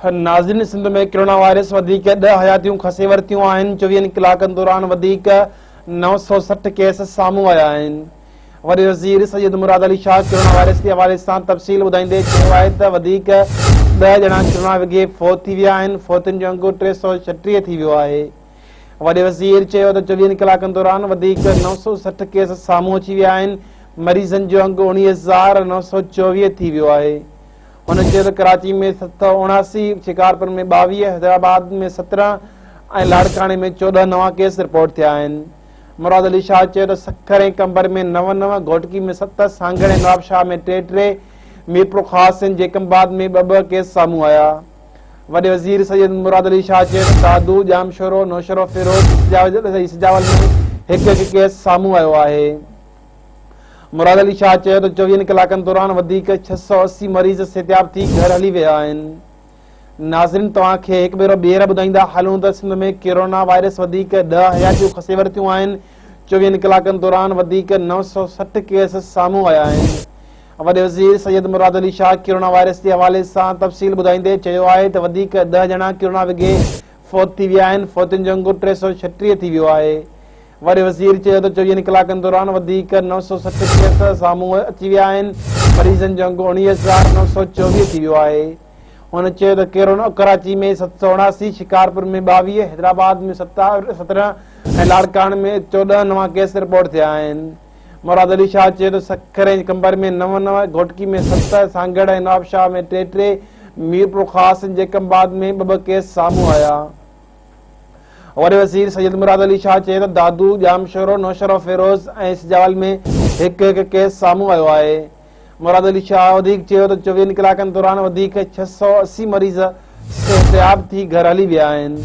नाज़रीन, सिंध में corona virus 10 हयातियूं खसे वरितियूं आहिनि। 24 कलाकनि दौरान 960 केस साम्हूं आया आहिनि। वरी वज़ीर सैयद मुराद अली शाह कोरोना वायरस के हवाले सां तफ़सील ॿुधाईंदे चयो आहे त 10 ॼणा कोरोना विघे फौत थी विया आहिनि। फौतुनि जो अंगु 336 थी वियो आहे। वरी वज़ीर चयो त 24 कलाकनि दौरान 960 केस साम्हूं अची विया आहिनि। मरीज़नि जो अंगु 19,924 थी वियो आहे। हुन चयो त कराची में 779, शिकारपुर में 22, हैदराबाद में 17 ऐं लाड़काणे में 14 नवां केस रिपोर्ट थिया आहिनि। मुराद अली शाह चयो त सखर ऐं कंबर में 9, घोटकी में 7, सांगड़ ऐं नवाबशाह में 3, मीरपुर ख़ासि ऐं जेकमबाद में 2 केस साम्हूं आया। वॾे वज़ीर सैयद मुराद अली शाह चयो त दादू, जामशोरो, नौशरो, फिरोज, इस्जावल में 1 केस साम्हूं आयो आहे। मुराद अली शाह चयो त 24 कलाकनि दौरान 680 मरीज़ सिहतियाब थी घर हली विया आहिनि। नाज़रीन, तव्हांखे हिकु भेरो ॿीहर ॿुधाईंदा हलूं त सिंध में कोरोना वायरस 10 हयातियूं खसे वरितियूं आहिनि। 24 कलाकनि दौरान 960 केस साम्हूं आया आहिनि। वॾे वज़ीर सैयद मुराद अली शाह कोरोना वायरस जे हवाले सां तफ़सील ॿुधाईंदे चयो आहे त 10 ॼणा कोरोना विघे फौत थी विया आहिनि। फौतुनि जो अंगु 336 थी वियो आहे। वरी वज़ीर चयो त 24 कलाकनि दौरान 960 केस साम्हूं अची विया आहिनि। मरीज़नि जो अंगु 19,924 थी वियो आहे। हुन चयो त कराची में 779, शिकारपुर में 22, हैदराबाद में 17 ऐं लाड़काणे में 14 नवां केस रिपोर्ट थिया आहिनि। मुराद अली शाह चयो त सखर ऐं कंबर में 9, घोटकी में 7, सांगड़ ऐं नवाबशाह में 3, मीरपुर ख़ासि ऐं जेकमबाद में 2 केस साम्हूं आया। वरी वज़ीर सैयद मुराद अली शाह चयो त दादू, जामशोरो, नौशरो, फिरोज ऐं इस्जावल में 1 केस साम्हूं आयो आहे। मुराद अली शाह वधीक चयो त 24 कलाकनि दौरान 680 मरीज़ सिहतियाब थी घर हली विया आहिनि।